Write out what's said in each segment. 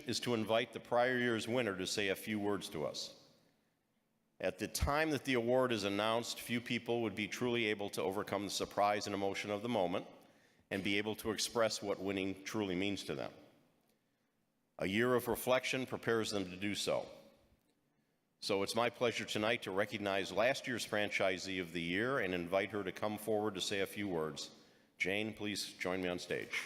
is to invite the prior year's winner to say a few words to us. At the time that the award is announced, few people would be truly able to overcome the surprise and emotion of the moment and be able to express what winning truly means to them. A year of reflection prepares them to do so. So it's my pleasure tonight to recognize last year's Franchisee of the Year and invite her to come forward to say a few words. Jane, please join me on stage.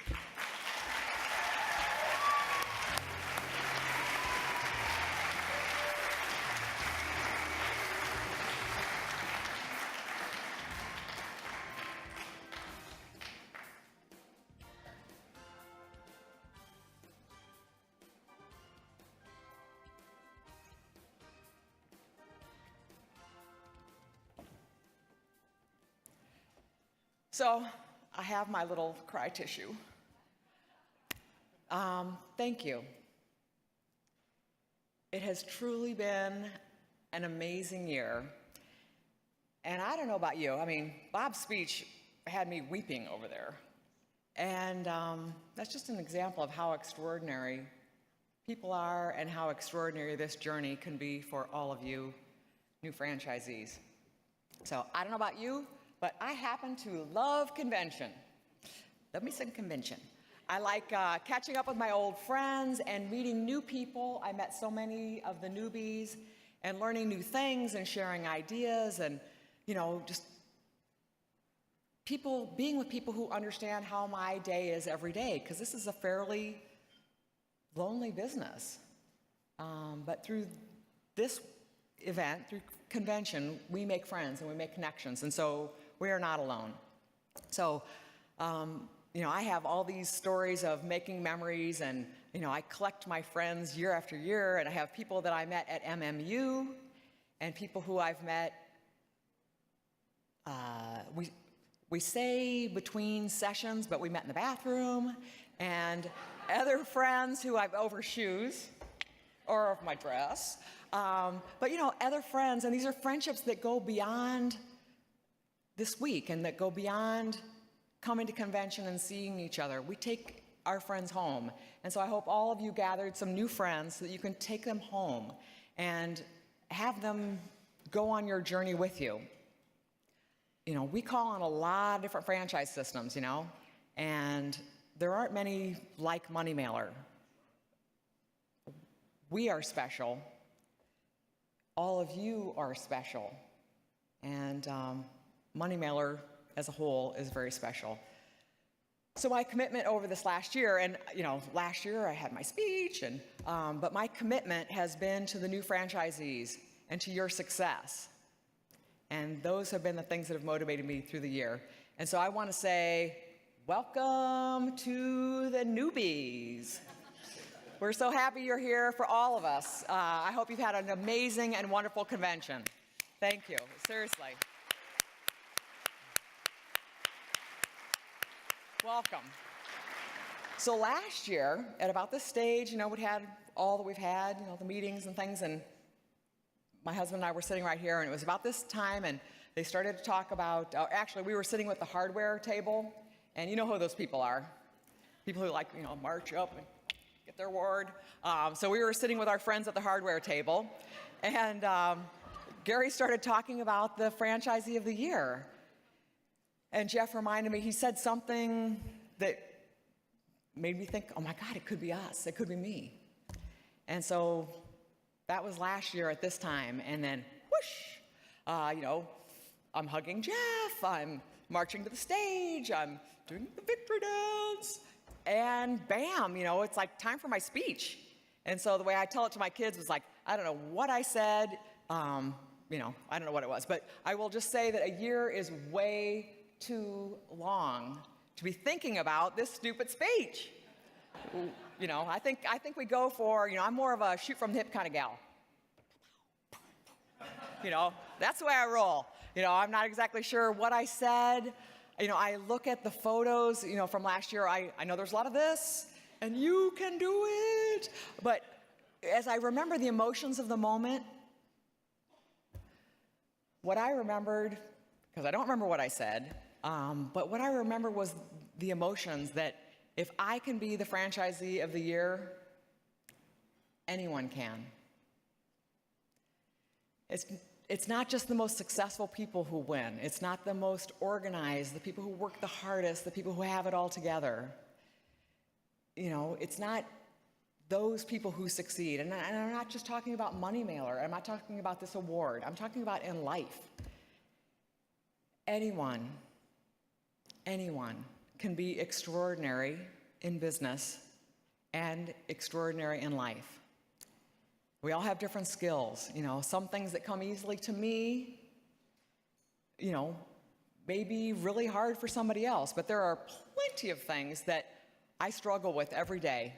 So I have my little cry tissue. Thank you. It has truly been an amazing year. And I don't know about you. I mean, Bob's speech had me weeping over there. And that's just an example of how extraordinary people are and how extraordinary this journey can be for all of you new franchisees. So I don't know about you, but I happen to love convention. Let me sing convention. I like catching up with my old friends and meeting new people. I met so many of the newbies and learning new things and sharing ideas and, you know, just being with people who understand how my day is every day, because this is a fairly lonely business. But through this event, through convention, we make friends and we make connections. And so we are not alone. So, you know, I have all these stories of making memories and, you know, I collect my friends year after year, and I have people that I met at MMU and people who I've met, we say between sessions, but we met in the bathroom, and other friends who I've over shoes or of my dress. But, you know, other friends, and these are friendships that go beyond this week and that go beyond coming to convention and seeing each other. We take our friends home. And so I hope all of you gathered some new friends so that you can take them home and have them go on your journey with you. You know, we call on a lot of different franchise systems, you know, and there aren't many like Money Mailer. We are special. All of you are special. And Money Mailer as a whole is very special. So my commitment over this last year, and you know, last year I had my speech, and but my commitment has been to the new franchisees and to your success. And those have been the things that have motivated me through the year. And so I want to say, welcome to the newbies. We're so happy you're here for all of us. I hope you've had an amazing and wonderful convention. Thank you, seriously. Welcome. So last year, at about this stage, you know, we had all that we've had, you know, the meetings and things, and my husband and I were sitting right here, and it was about this time, and they started to talk about, actually, we were sitting with the hardware table, and you know who those people are. People who like, you know, march up and get their award. So we were sitting with our friends at the hardware table, and Gary started talking about the Franchisee of the Year. And Jeff reminded me, he said something that made me think, oh my God, it could be us, it could be me. And so that was last year at this time, and then whoosh, you know, I'm hugging Jeff, I'm marching to the stage, I'm doing the victory dance, and bam, you know, it's like time for my speech. And so the way I tell it to my kids was like, I don't know what I said, you know, I don't know what it was, but I will just say that a year is way too long to be thinking about this stupid speech. You know, I think we go for, you know, I'm more of a shoot from the hip kind of gal. You know, that's the way I roll. You know, I'm not exactly sure what I said. You know, I look at the photos, you know, from last year, I know there's a lot of this, and you can do it. But as I remember the emotions of the moment, what I remembered, because I don't remember what I said, but what I remember was the emotions that if I can be the Franchisee of the Year, Anyone can. It's not just the most successful people who win. It's not the most organized, the people who work the hardest, the people who have it all together. It's not those people who succeed. And I'm not just talking about Money Mailer. I'm not talking about this award. I'm talking about in life. Anyone can be extraordinary in business and extraordinary in life. We all have different skills. Some things that come easily to me, may be really hard for somebody else, but there are plenty of things that I struggle with every day.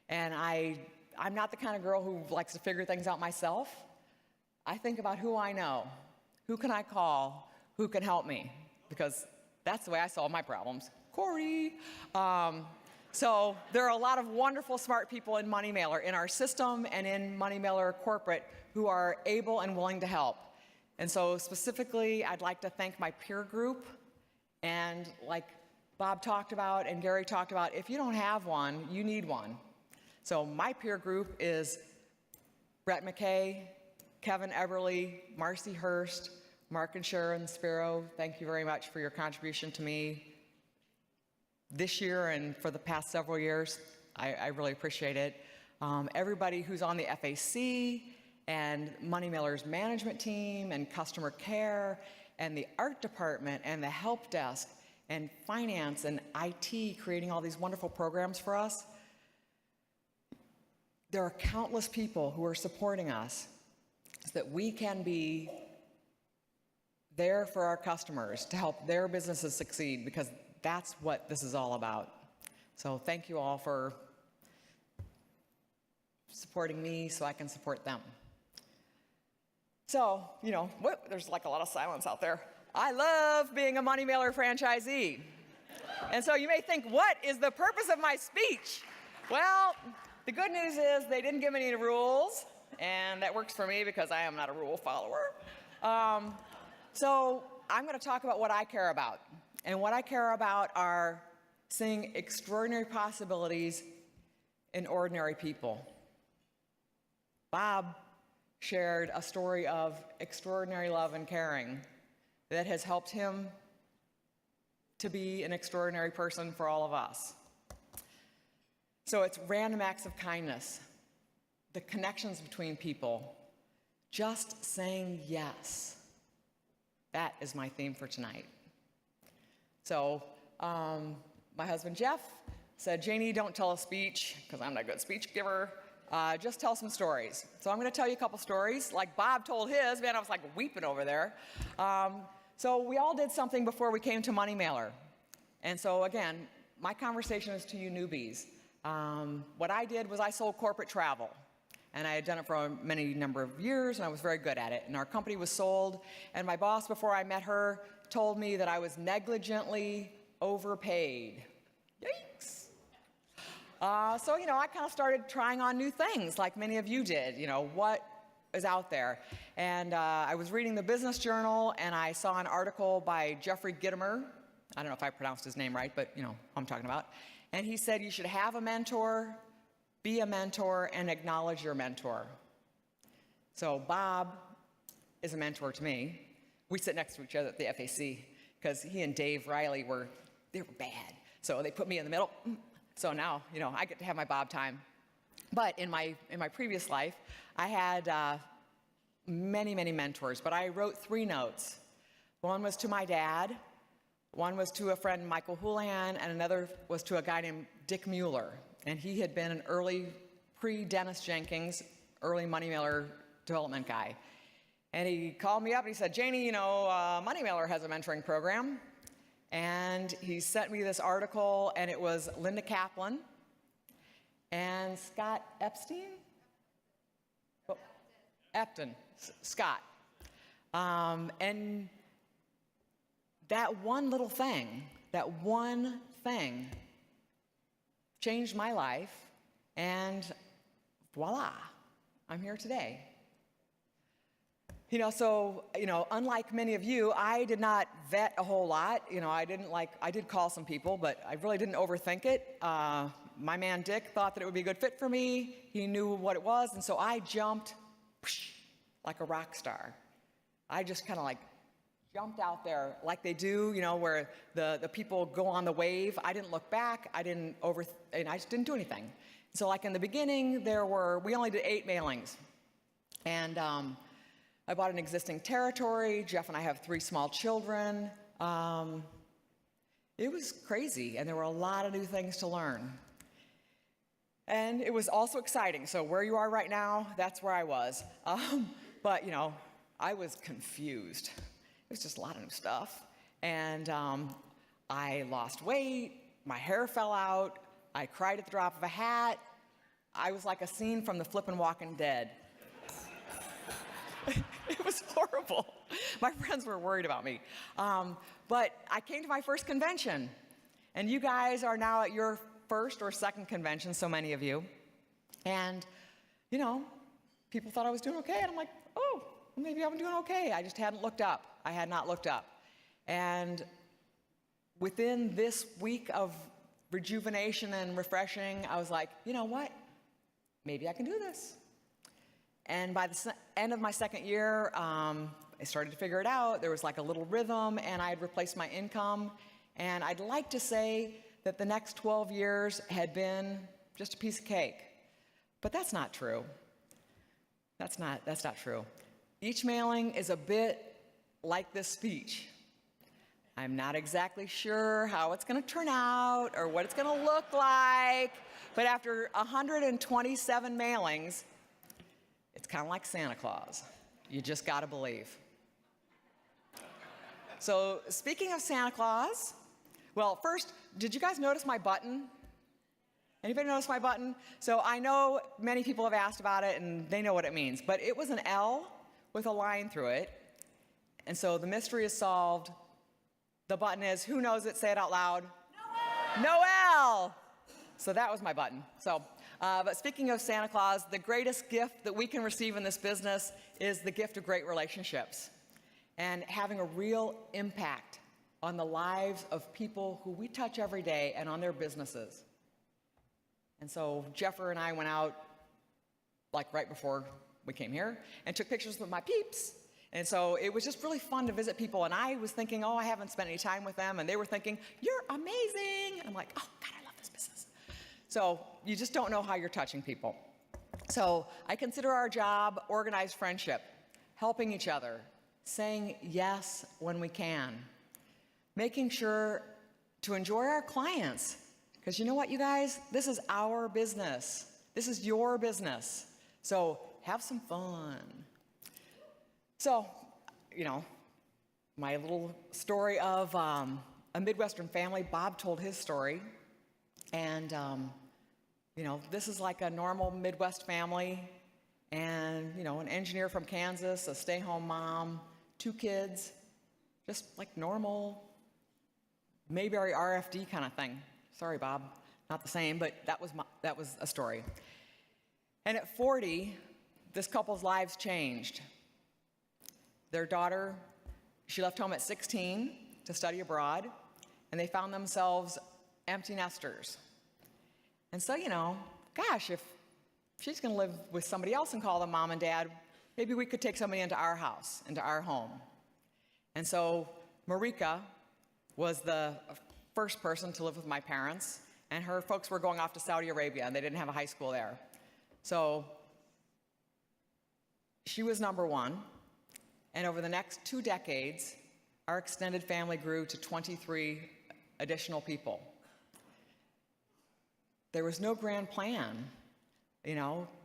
And I'm not the kind of girl who likes to figure things out myself. I think about who I know. Who can I call? Who can help me? Because that's the way I solve my problems. Corey. So there are a lot of wonderful, smart people in Money Mailer, in our system and in Money Mailer corporate, who are able and willing to help. And so specifically, I'd like to thank my peer group. And like Bob talked about and Gary talked about, if you don't have one, you need one. So my peer group is Brett McKay, Kevin Eberly, Marcy Hurst, Mark and Sharon Sparrow. Thank you very much for your contribution to me this year and for the past several years. I really appreciate it. Everybody who's on the FAC and Money Mailer's management team and customer care and the art department and the help desk and finance and IT, creating all these wonderful programs for us. There are countless people who are supporting us so that we can be there for our customers to help their businesses succeed, because that's what this is all about. So thank you all for supporting me so I can support them. So, there's like a lot of silence out there. I love being a Money Mailer franchisee. And so you may think, what is the purpose of my speech? Well, the good news is they didn't give me any rules, and that works for me because I am not a rule follower. So I'm going to talk about what I care about. And what I care about are seeing extraordinary possibilities in ordinary people. Bob shared a story of extraordinary love and caring that has helped him to be an extraordinary person for all of us. So it's random acts of kindness, the connections between people, just saying yes. That is my theme for tonight. So my husband Jeff said, Janie, don't tell a speech, because I'm not a good speech giver. Just tell some stories. So I'm going to tell you a couple stories. Like Bob told his, man, I was like weeping over there. So we all did something before we came to Money Mailer. And so again, my conversation is to you newbies. What I did was I sold corporate travel. And I had done it for a many number of years, and I was very good at it. And our company was sold, and my boss, before I met her, told me that I was negligently overpaid. Yikes. So, I kind of started trying on new things, like many of you did, what is out there. And I was reading the Business Journal, and I saw an article by Jeffrey Gitomer. I don't know if I pronounced his name right, but who I'm talking about. And he said you should have a mentor, be a mentor, and acknowledge your mentor. So Bob is a mentor to me. We sit next to each other at the FAC because he and Dave Riley were bad. So they put me in the middle. So now, I get to have my Bob time. But in my previous life, I had many, many mentors, but I wrote 3 notes. One was to my dad, one was to a friend, Michael Houlihan, and another was to a guy named Dick Mueller. And he had been an early, pre-Dennis Jenkins, early Money Mailer development guy. And he called me up and he said, Janie, Money Mailer has a mentoring program. And he sent me this article, and it was Linda Kaplan and Scott Epstein? Oh, Epton, Scott. And that one little thing, changed my life, and voila, I'm here today. Unlike many of you, I did not vet a whole lot. I did call some people, but I really didn't overthink it. My man Dick thought that it would be a good fit for me. He knew what it was, and so I jumped like a rock star. I just kind of like jumped out there like they do, where the people go on the wave. I didn't look back. And I just didn't do anything. So like in the beginning, we only did 8 mailings. And I bought an existing territory. Jeff and I have 3 small children. It was crazy, and there were a lot of new things to learn. And it was also exciting. So where you are right now, that's where I was. But, I was confused. It was just a lot of new stuff. And I lost weight. My hair fell out. I cried at the drop of a hat. I was like a scene from the flippin' Walking Dead. It was horrible. My friends were worried about me. But I came to my first convention. And you guys are now at your first or second convention, so many of you. And, people thought I was doing okay. And I'm like, oh, maybe I'm doing okay. I just hadn't looked up. I had not looked up. And within this week of rejuvenation and refreshing, I was like, you know what? Maybe I can do this. And by the end of my second year, I started to figure it out. There was like a little rhythm, and I had replaced my income. And I'd like to say that the next 12 years had been just a piece of cake. But that's not true. That's not true. Each mailing is a bit like this speech. I'm not exactly sure how it's going to turn out or what it's going to look like, but after 127 mailings, it's kind of like Santa Claus. You just got to believe. So speaking of Santa Claus, well, first, did you guys notice my button? Anybody notice my button? So I know many people have asked about it, and they know what it means, but it was an L with a line through it. And so the mystery is solved. The button is, who knows it? Say it out loud. Noel! Noel! So that was my button. But speaking of Santa Claus, the greatest gift that we can receive in this business is the gift of great relationships and having a real impact on the lives of people who we touch every day and on their businesses. And so Jeffer and I went out like right before we came here and took pictures with my peeps. And so it was just really fun to visit people. And I was thinking, oh, I haven't spent any time with them. And they were thinking, you're amazing. And I'm like, oh, God, I love this business. So you just don't know how you're touching people. So I consider our job organized friendship, helping each other, saying yes when we can, making sure to enjoy our clients. Because you know what, you guys? This is our business. This is your business. So have some fun. So, my little story of a Midwestern family. Bob told his story. And, this is like a normal Midwest family. And, an engineer from Kansas, a stay-home mom, 2 kids, just like normal Mayberry RFD kind of thing. Sorry, Bob, not the same, but that was a story. And at 40, this couple's lives changed. Their daughter, she left home at 16 to study abroad, and they found themselves empty nesters. And so, gosh, if she's going to live with somebody else and call them mom and dad, maybe we could take somebody into our house, into our home. And so Marika was the first person to live with my parents, and her folks were going off to Saudi Arabia, and they didn't have a high school there. So she was number 1, and over the next 2 decades, our extended family grew to 23 additional people. There was no grand plan,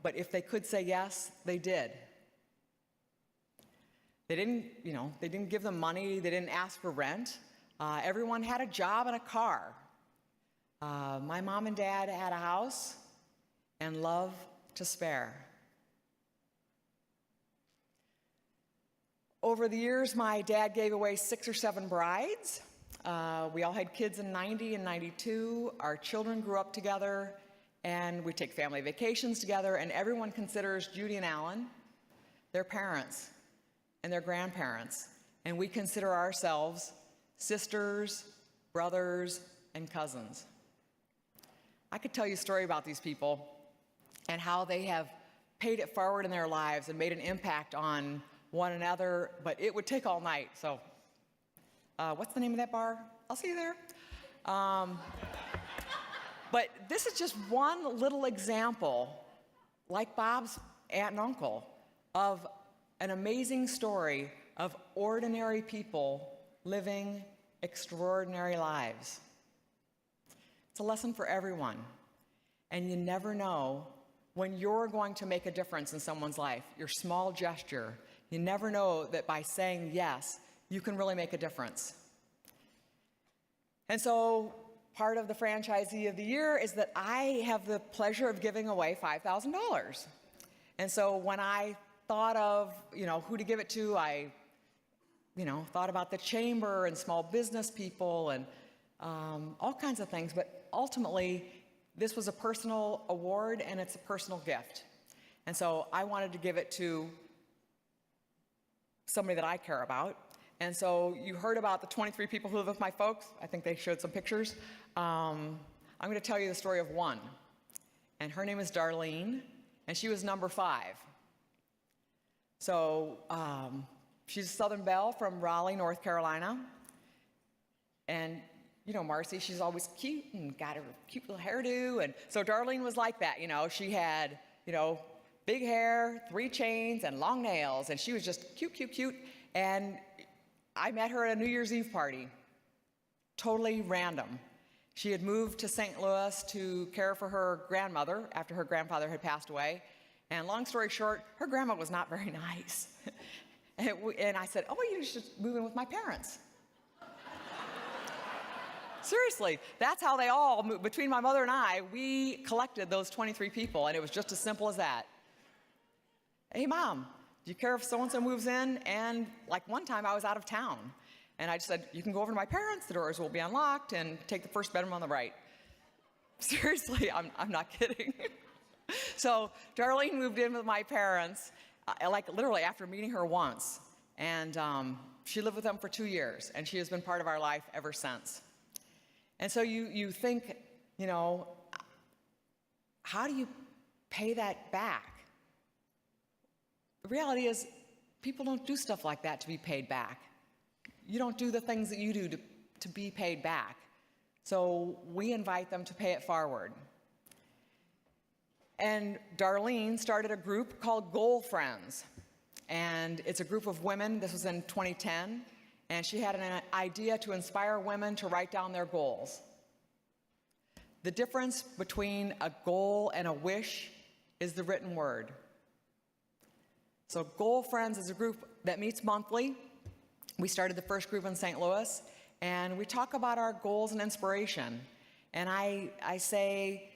but if they could say yes, they did. They didn't give them money, they didn't ask for rent. Everyone had a job and a car. My mom and dad had a house and love to spare. Over the years, my dad gave away 6 or 7 brides. We all had kids in 90 and 92. Our children grew up together, and we take family vacations together, and everyone considers Judy and Alan their parents and their grandparents, and we consider ourselves sisters, brothers, and cousins. I could tell you a story about these people and how they have paid it forward in their lives and made an impact on one another, but it would take all night. So what's the name of that bar? I'll see you there. But this is just one little example, like Bob's aunt and uncle, of an amazing story of ordinary people living extraordinary lives. It's a lesson for everyone. And you never know when you're going to make a difference in someone's life, your small gesture. You never know that by saying yes, you can really make a difference. And so part of the Franchisee of the Year is that I have the pleasure of giving away $5,000. And so when I thought of, who to give it to, I, thought about the chamber and small business people and all kinds of things. But ultimately, this was a personal award and it's a personal gift. And so I wanted to give it to somebody that I care about. And so you heard about the 23 people who live with my folks. I think they showed some pictures. I'm going to tell you the story of one. And her name is Darlene, and she was number 5. So she's a Southern Belle from Raleigh, North Carolina. And Massey, she's always cute and got her cute little hairdo. And so Darlene was like that, She had, big hair, 3 chains, and long nails. And she was just cute, cute, cute. And I met her at a New Year's Eve party. Totally random. She had moved to St. Louis to care for her grandmother after her grandfather had passed away. And long story short, her grandma was not very nice. And I said, you should move in with my parents. Seriously, that's how they all moved. Between my mother and I, we collected those 23 people, and it was just as simple as that. Hey, Mom, do you care if so-and-so moves in? And like one time I was out of town, and I just said, you can go over to my parents, the doors will be unlocked, and take the first bedroom on the right. Seriously, I'm not kidding. So Darlene moved in with my parents, literally after meeting her once, and she lived with them for 2 years, and she has been part of our life ever since. And so you think, how do you pay that back? The reality is, people don't do stuff like that to be paid back. You don't do the things that you do to be paid back. So we invite them to pay it forward. And Darlene started a group called Goal Friends. And it's a group of women. This was in 2010. And she had an idea to inspire women to write down their goals. The difference between a goal and a wish is the written word. So Goal Friends is a group that meets monthly. We started the first group in St. Louis, and we talk about our goals and inspiration. And I say,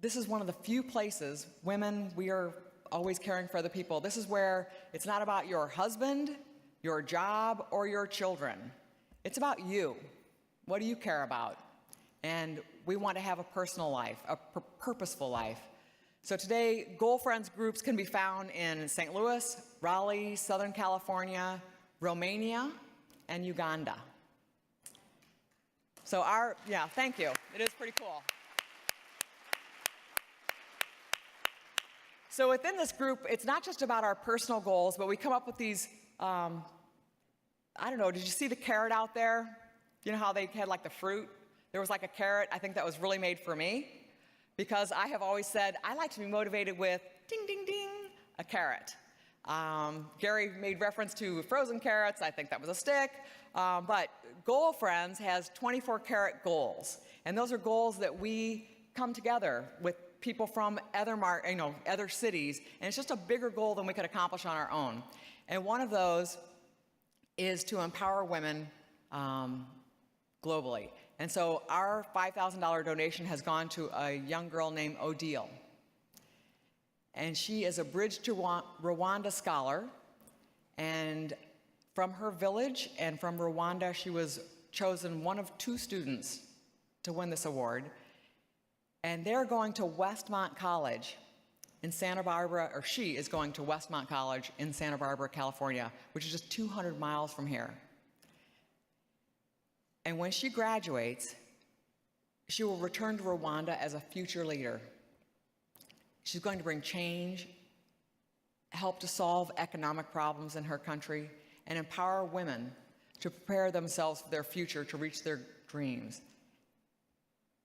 this is one of the few places, women, we are always caring for other people. This is where it's not about your husband, your job, or your children. It's about you. What do you care about? And we want to have a personal life, a purposeful life. So today, Goal Friends groups can be found in St. Louis, Raleigh, Southern California, Romania, and Uganda. So thank you. It is pretty cool. So within this group, it's not just about our personal goals, but we come up with these, I don't know, did you see the carrot out there? You know how they had like the fruit? There was like a carrot, I think that was really made for me, because I have always said, I like to be motivated with ding, ding, ding, a carrot. Gary made reference to frozen carrots. I think that was a stick. But Goal Friends has 24 carrot goals. And those are goals that we come together with people from other cities. And it's just a bigger goal than we could accomplish on our own. And one of those is to empower women globally. And so our $5,000 donation has gone to a young girl named Odile. And she is a Bridge to Rwanda scholar. And from her village and from Rwanda, she was chosen one of 2 students to win this award. And they're going to Westmont College in Santa Barbara, or she is going to Westmont College in Santa Barbara, California, which is just 200 miles from here. And when she graduates, She will return to Rwanda as a future leader. She's going to bring change, help to solve economic problems in her country, and empower women to prepare themselves for their future to reach their dreams.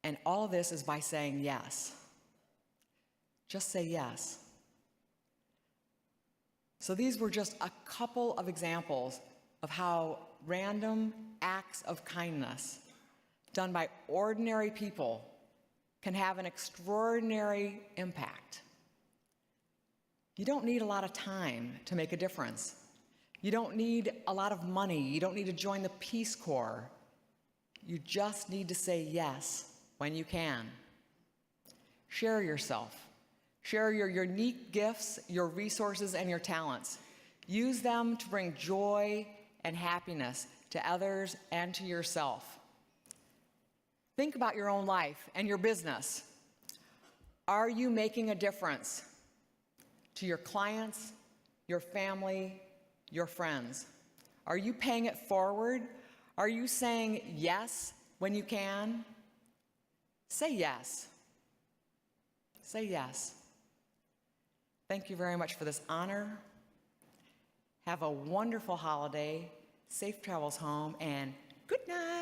And all of this is by saying yes. Just say yes. So these were just a couple of examples of how random acts of kindness done by ordinary people can have an extraordinary impact. You don't need a lot of time to make a difference. You don't need a lot of money. You don't need to join the Peace Corps. You just need to say yes when you can. Share yourself. Share your unique gifts, your resources, and your talents. Use them to bring joy and happiness to others and to yourself. Think about your own life and your business. Are you making a difference to your clients, your family, your friends? Are you paying it forward? Are you saying yes when you can? Say yes. Say yes. Thank you very much for this honor. Have a wonderful holiday, safe travels home, and good night.